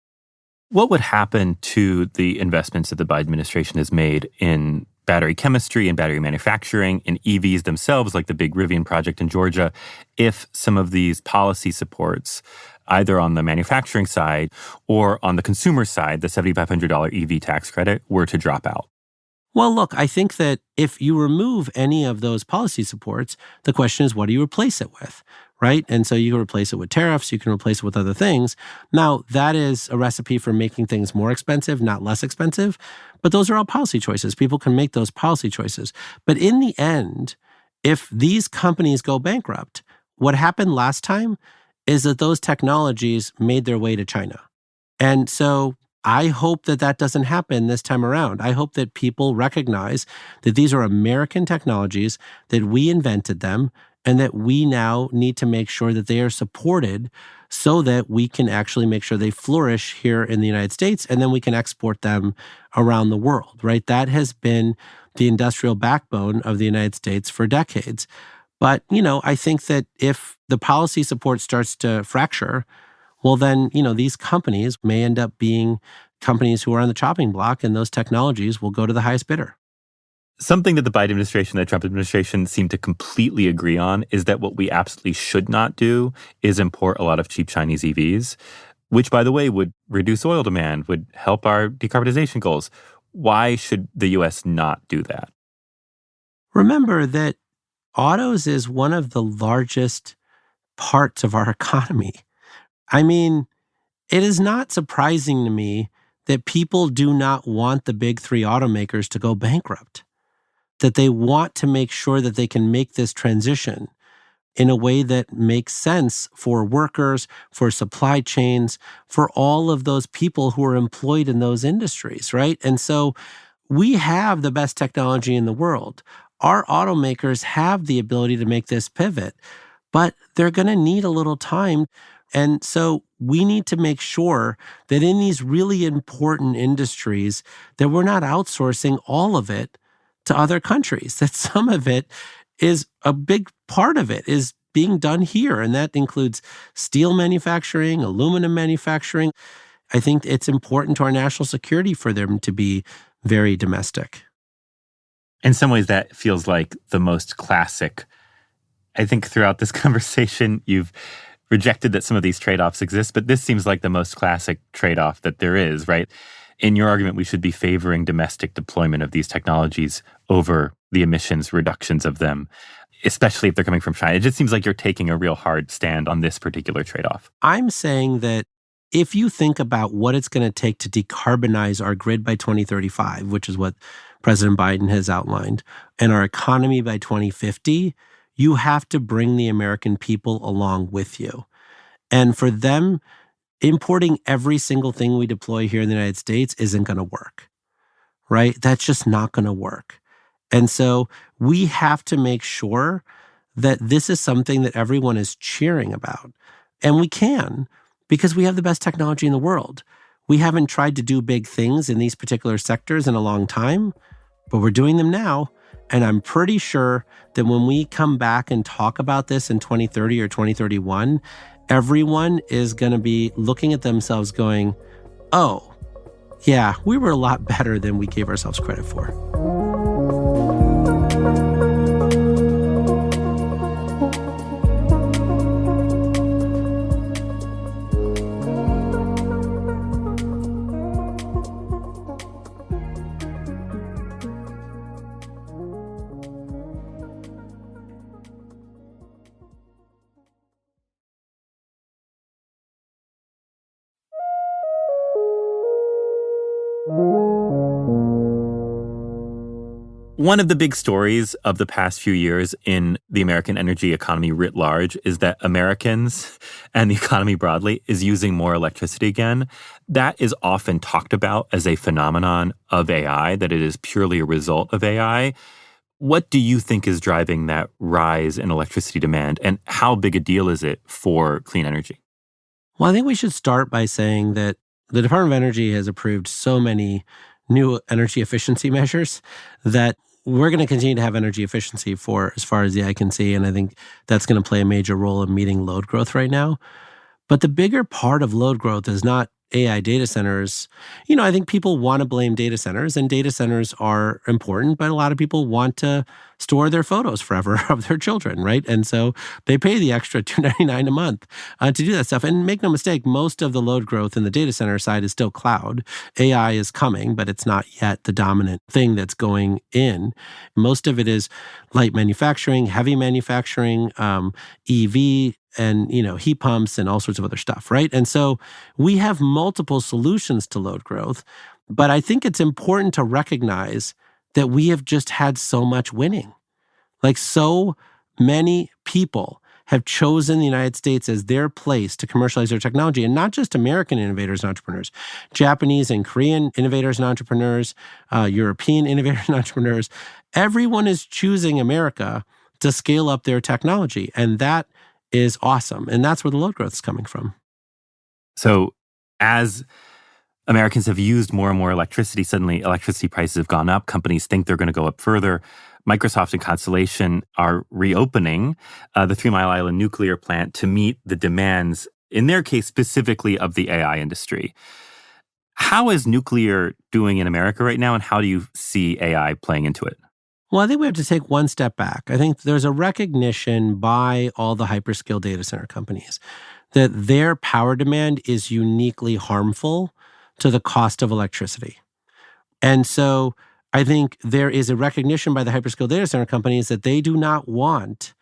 What would happen to the investments that the Biden administration has made in battery chemistry and battery manufacturing and EVs themselves, like the big Rivian project in Georgia, if some of these policy supports, either on the manufacturing side or on the consumer side, the $7,500 EV tax credit, were to drop out? Well, look, I think that if you remove any of those policy supports, the question is, what do you replace it with, right? And so you can replace it with tariffs, you can replace it with other things. Now, that is a recipe for making things more expensive, not less expensive. But those are all policy choices. People can make those policy choices. But in the end, if these companies go bankrupt, what happened last time is that those technologies made their way to China. And so I hope that that doesn't happen this time around. I hope that people recognize that these are American technologies, that we invented them, and that we now need to make sure that they are supported so that we can actually make sure they flourish here in the United States, and then we can export them around the world, right? That has been the industrial backbone of the United States for decades. But, I think that if the policy support starts to fracture, well, then, these companies may end up being companies who are on the chopping block, and those technologies will go to the highest bidder. Something that the Biden administration and the Trump administration seem to completely agree on is that what we absolutely should not do is import a lot of cheap Chinese EVs, which, by the way, would reduce oil demand, would help our decarbonization goals. Why should the U.S. not do that? Remember that autos is one of the largest parts of our economy. I mean, it is not surprising to me that people do not want the big three automakers to go bankrupt, that they want to make sure that they can make this transition in a way that makes sense for workers, for supply chains, for all of those people who are employed in those industries, right? And so we have the best technology in the world. Our automakers have the ability to make this pivot, but they're going to need a little time. And so we need to make sure that in these really important industries that we're not outsourcing all of it to other countries, that some of it is a big part of it is being done here. And that includes steel manufacturing, aluminum manufacturing. I think it's important to our national security for them to be very domestic. In some ways, that feels like the most classic. I think throughout this conversation, you've rejected that some of these trade-offs exist, but this seems like the most classic trade-off that there is, right? In your argument, we should be favoring domestic deployment of these technologies over the emissions reductions of them, especially if they're coming from China. It just seems like you're taking a real hard stand on this particular trade-off. I'm saying that if you think about what it's going to take to decarbonize our grid by 2035, which is what President Biden has outlined, and our economy by 2050, you have to bring the American people along with you. And for them, importing every single thing we deploy here in the United States isn't going to work, right? That's just not going to work. And so we have to make sure that this is something that everyone is cheering about. And we can, because we have the best technology in the world. We haven't tried to do big things in these particular sectors in a long time, but we're doing them now. And I'm pretty sure that when we come back and talk about this in 2030 or 2031, everyone is going to be looking at themselves going, oh, yeah, we were a lot better than we gave ourselves credit for. One of the big stories of the past few years in the American energy economy writ large is that Americans and the economy broadly is using more electricity again. That is often talked about as a phenomenon of AI, that it is purely a result of AI. What do you think is driving that rise in electricity demand, and how big a deal is it for clean energy? Well, I think we should start by saying that the Department of Energy has approved so many new energy efficiency measures that we're going to continue to have energy efficiency for as far as the eye can see. And I think that's going to play a major role in meeting load growth right now. But the bigger part of load growth is not AI data centers. You know, I think people want to blame data centers, and data centers are important, but a lot of people want to store their photos forever of their children, right? And so they pay the extra $299 a month to do that stuff. And make no mistake, most of the load growth in the data center side is still cloud. AI is coming, but it's not yet the dominant thing that's going in. Most of it is light manufacturing, heavy manufacturing, EV, and, heat pumps and all sorts of other stuff, right? And so we have multiple solutions to load growth, but I think it's important to recognize that we have just had so much winning. Like, so many people have chosen the United States as their place to commercialize their technology, and not just American innovators and entrepreneurs, Japanese and Korean innovators and entrepreneurs, European innovators and entrepreneurs. Everyone is choosing America to scale up their technology, and that is awesome. And that's where the load growth is coming from. So as Americans have used more and more electricity, suddenly electricity prices have gone up. Companies think they're going to go up further. Microsoft and Constellation are reopening the 3 Mile Island nuclear plant to meet the demands, in their case, specifically of the AI industry. How is nuclear doing in America right now, and how do you see AI playing into it? Well, I think we have to take one step back. I think there's a recognition by all the hyperscale data center companies that their power demand is uniquely harmful to the cost of electricity. And so I think there is a recognition by the hyperscale data center companies that they do not want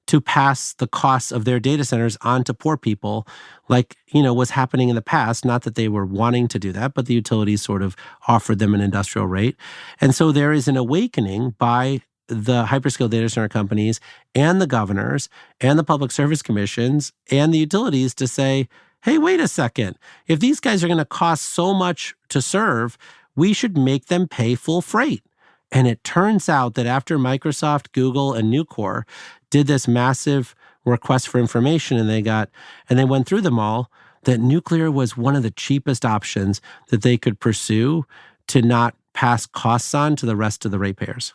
to pass the costs of their data centers on to poor people, like, was happening in the past. Not that they were wanting to do that, but the utilities sort of offered them an industrial rate. And so there is an awakening by the hyperscale data center companies and the governors and the public service commissions and the utilities to say, hey, wait a second. If these guys are going to cost so much to serve, we should make them pay full freight. And it turns out that after Microsoft, Google, and Nucor did this massive request for information and they went through them all, that nuclear was one of the cheapest options that they could pursue to not pass costs on to the rest of the ratepayers.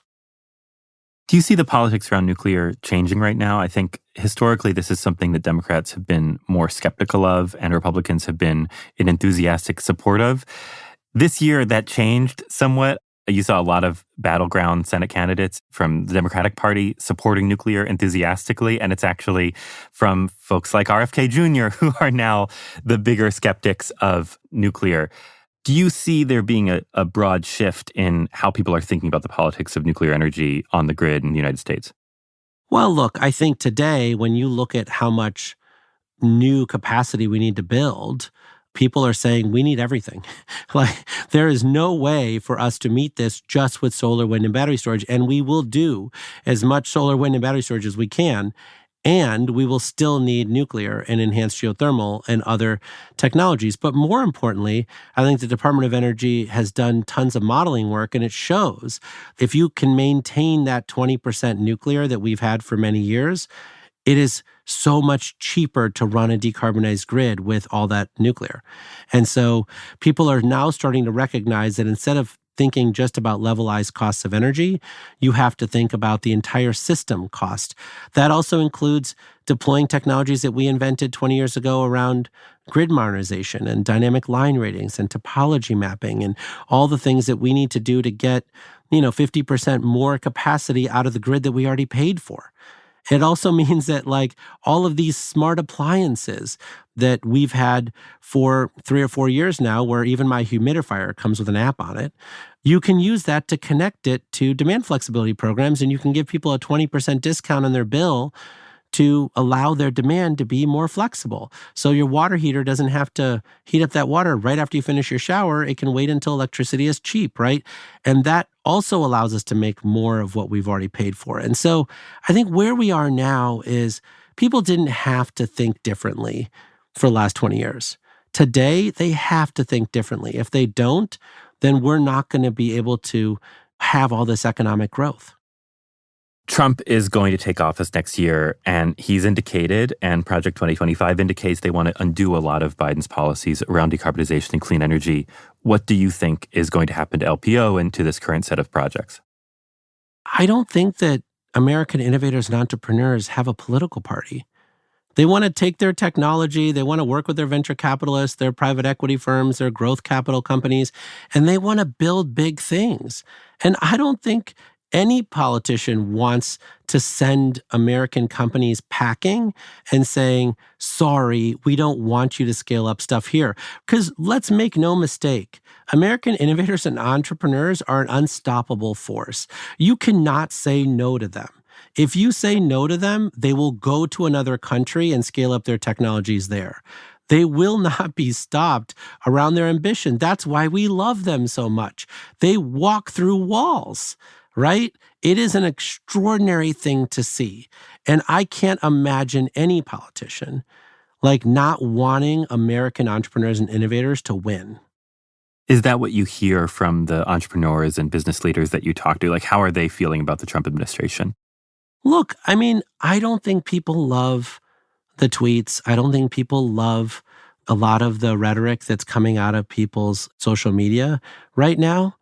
Do you see the politics around nuclear changing right now? I think historically this is something that Democrats have been more skeptical of and Republicans have been in enthusiastic support of. This year that changed somewhat. You saw a lot of battleground Senate candidates from the Democratic Party supporting nuclear enthusiastically, and it's actually from folks like RFK Jr. who are now the bigger skeptics of nuclear. Do you see there being a broad shift in how people are thinking about the politics of nuclear energy on the grid in the United States? Well, look, I think today when you look at how much new capacity we need to build, people are saying we need everything. Like, there is no way for us to meet this just with solar, wind, and battery storage. And we will do as much solar, wind, and battery storage as we can. And we will still need nuclear and enhanced geothermal and other technologies. But more importantly, I think the Department of Energy has done tons of modeling work, and it shows if you can maintain that 20% nuclear that we've had for many years, it is so much cheaper to run a decarbonized grid with all that nuclear. And so people are now starting to recognize that instead of thinking just about levelized costs of energy, you have to think about the entire system cost. That also includes deploying technologies that we invented 20 years ago around grid modernization and dynamic line ratings and topology mapping and all the things that we need to do to get, 50% more capacity out of the grid that we already paid for. It also means that all of these smart appliances that we've had for 3 or 4 years now, where even my humidifier comes with an app on it, you can use that to connect it to demand flexibility programs, and you can give people a 20% discount on their bill to allow their demand to be more flexible. So your water heater doesn't have to heat up that water right after you finish your shower. It can wait until electricity is cheap, right? And that also allows us to make more of what we've already paid for. And so I think where we are now is people didn't have to think differently for the last 20 years. Today, they have to think differently. If they don't, then we're not going to be able to have all this economic growth. Trump is going to take office next year, and he's indicated, and Project 2025 indicates they want to undo a lot of Biden's policies around decarbonization and clean energy. What do you think is going to happen to LPO and to this current set of projects? I don't think that American innovators and entrepreneurs have a political party. They want to take their technology, they want to work with their venture capitalists, their private equity firms, their growth capital companies, and they want to build big things. And I don't think any politician wants to send American companies packing and saying, sorry, we don't want you to scale up stuff here. Because let's make no mistake, American innovators and entrepreneurs are an unstoppable force. You cannot say no to them. If you say no to them, they will go to another country and scale up their technologies there. They will not be stopped around their ambition. That's why we love them so much. They walk through walls. Right? It is an extraordinary thing to see. And I can't imagine any politician not wanting American entrepreneurs and innovators to win. Is that what you hear from the entrepreneurs and business leaders that you talk to? How are they feeling about the Trump administration? Look, I don't think people love the tweets. I don't think people love a lot of the rhetoric that's coming out of people's social media right now.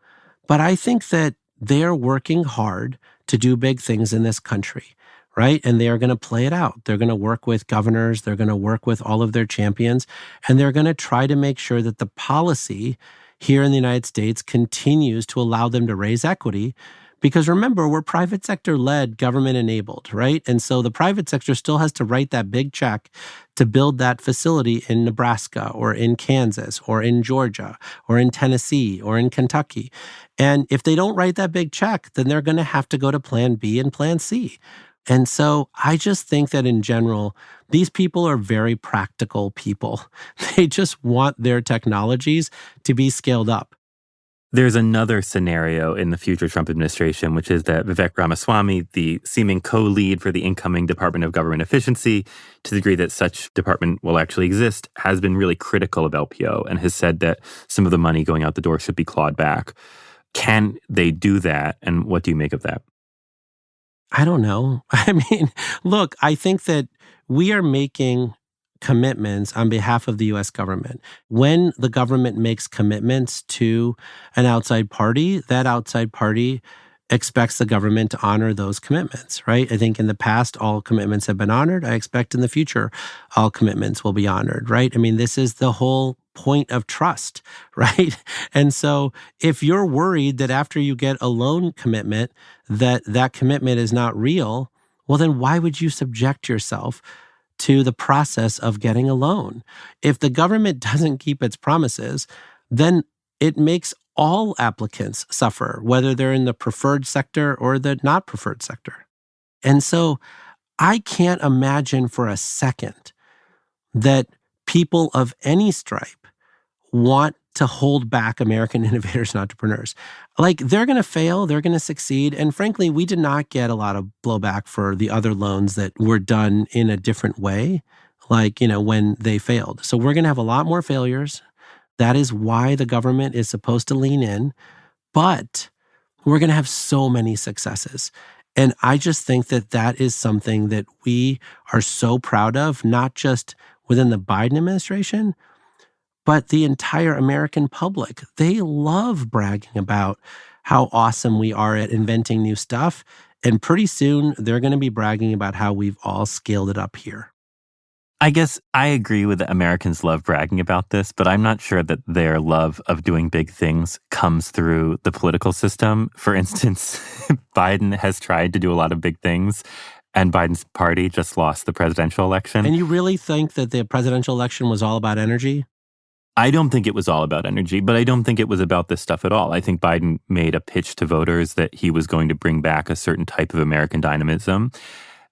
But I think that they're working hard to do big things in this country, right? And they are going to play it out. They're going to work with governors. They're going to work with all of their champions. And they're going to try to make sure that the policy here in the United States continues to allow them to raise equity. Because remember, we're private sector led, government enabled, right? And so the private sector still has to write that big check to build that facility in Nebraska or in Kansas or in Georgia or in Tennessee or in Kentucky. And if they don't write that big check, then they're going to have to go to plan B and plan C. And so I just think that in general, these people are very practical people. They just want their technologies to be scaled up. There's another scenario in the future Trump administration, which is that Vivek Ramaswamy, the seeming co-lead for the incoming Department of Government Efficiency, to the degree that such department will actually exist, has been really critical of LPO and has said that some of the money going out the door should be clawed back. Can they do that? And what do you make of that? I don't know. I mean, look, I think that we are making commitments on behalf of the US government. When the government makes commitments to an outside party, that outside party expects the government to honor those commitments, right? I think in the past, all commitments have been honored. I expect in the future, all commitments will be honored, right? I mean, this is the whole point of trust, right? And so if you're worried that after you get a loan commitment, that commitment is not real, well, then why would you subject yourself to the process of getting a loan? If the government doesn't keep its promises, then it makes all applicants suffer, whether they're in the preferred sector or the not preferred sector. And so I can't imagine for a second that people of any stripe want to hold back American innovators and entrepreneurs. Like, they're going to fail, they're going to succeed. And frankly, we did not get a lot of blowback for the other loans that were done in a different way, like, when they failed. So we're going to have a lot more failures. That is why the government is supposed to lean in. But we're going to have so many successes. And I just think that that is something that we are so proud of, not just within the Biden administration, but the entire American public. They love bragging about how awesome we are at inventing new stuff. And pretty soon, they're going to be bragging about how we've all scaled it up here. I guess I agree with that Americans love bragging about this, but I'm not sure that their love of doing big things comes through the political system. For instance, Biden has tried to do a lot of big things, and Biden's party just lost the presidential election. And you really think that the presidential election was all about energy? I don't think it was all about energy, but I don't think it was about this stuff at all. I think Biden made a pitch to voters that he was going to bring back a certain type of American dynamism.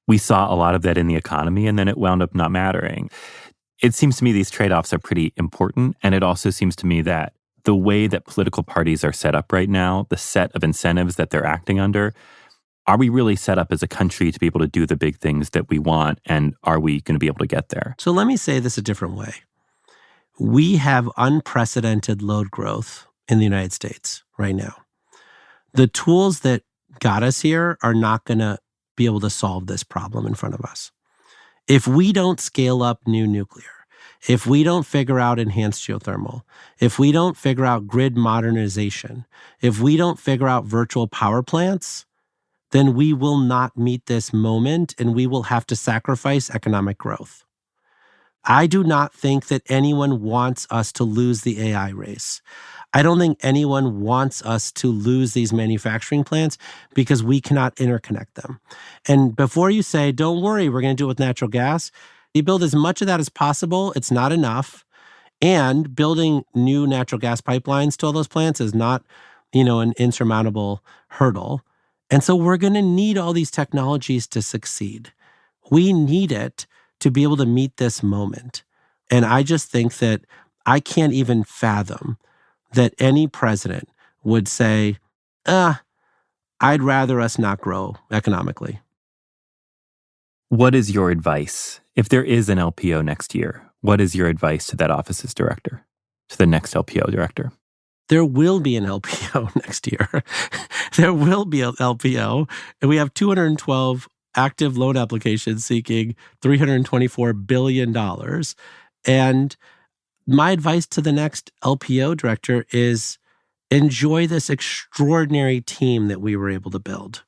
We saw a lot of that in the economy, and then it wound up not mattering. It seems to me these trade-offs are pretty important, and it also seems to me that the way that political parties are set up right now, the set of incentives that they're acting under, are we really set up as a country to be able to do the big things that we want, and are we going to be able to get there? So let me say this a different way. We have unprecedented load growth in the United States right now. The tools that got us here are not going to be able to solve this problem in front of us. If we don't scale up new nuclear, if we don't figure out enhanced geothermal, if we don't figure out grid modernization, if we don't figure out virtual power plants, then we will not meet this moment and we will have to sacrifice economic growth. I do not think that anyone wants us to lose the AI race. I don't think anyone wants us to lose these manufacturing plants because we cannot interconnect them. And before you say, don't worry, we're going to do it with natural gas, you build as much of that as possible. It's not enough. And building new natural gas pipelines to all those plants is not, an insurmountable hurdle. And so we're going to need all these technologies to succeed. We need it to be able to meet this moment. And I just think that I can't even fathom that any president would say, I'd rather us not grow economically. What is your advice? If there is an LPO next year, what is your advice to that office's director, to the next LPO director? There will be an LPO next year. There will be an LPO. And we have 212 active loan applications seeking $324 billion. And my advice to the next LPO director is enjoy this extraordinary team that we were able to build.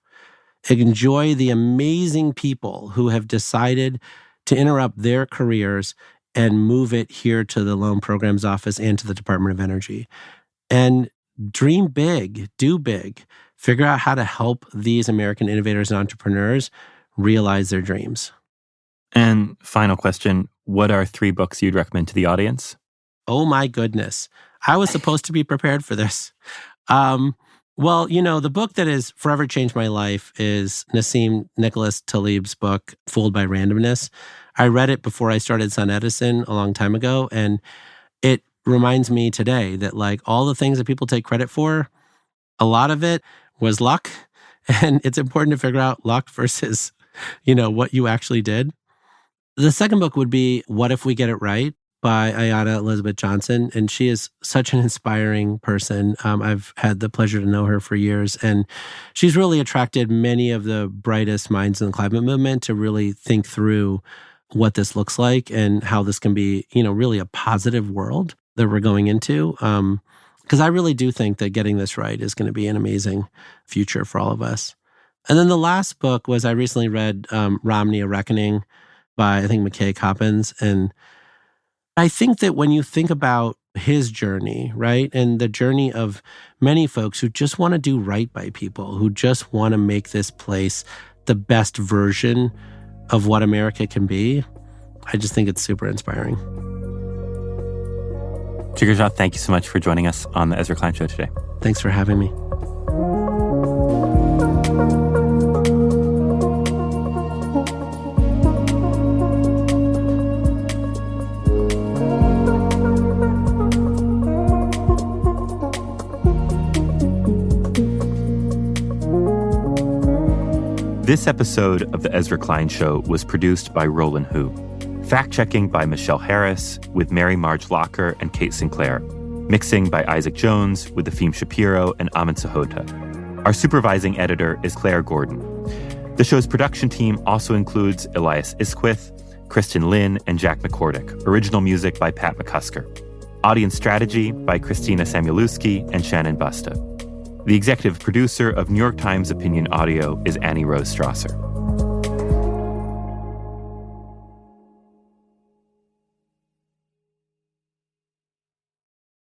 Enjoy the amazing people who have decided to interrupt their careers and move it here to the Loan Programs Office and to the Department of Energy. And dream big, do big, figure out how to help these American innovators and entrepreneurs realize their dreams. And final question, what are 3 books you'd recommend to the audience? Oh my goodness. I was supposed to be prepared for this. Well, the book that has forever changed my life is Nassim Nicholas Taleb's book, Fooled by Randomness. I read it before I started SunEdison a long time ago, and it reminds me today that like all the things that people take credit for, a lot of it was luck. And it's important to figure out luck versus, what you actually did. The second book would be What If We Get It Right by Ayanna Elizabeth Johnson. And she is such an inspiring person. I've had the pleasure to know her for years. And she's really attracted many of the brightest minds in the climate movement to really think through what this looks like and how this can be, really a positive world that we're going into. Because I really do think that getting this right is going to be an amazing future for all of us. And then the last book was I recently read Romney, A Reckoning by, I think, McKay Coppins. And I think that when you think about his journey, right, and the journey of many folks who just want to do right by people, who just want to make this place the best version of what America can be, I just think it's super inspiring. Jigar Shah, thank you so much for joining us on the Ezra Klein Show today. Thanks for having me. This episode of the Ezra Klein Show was produced by Roland Hu. Fact-checking by Michelle Harris with Mary Marge Locker and Kate Sinclair. Mixing by Isaac Jones with Afim Shapiro and Amin Sahota. Our supervising editor is Claire Gordon. The show's production team also includes Elias Isquith, Kristen Lynn, and Jack McCordick. Original music by Pat McCusker. Audience strategy by Christina Samuelewski and Shannon Busta. The executive producer of New York Times Opinion Audio is Annie Rose Strasser.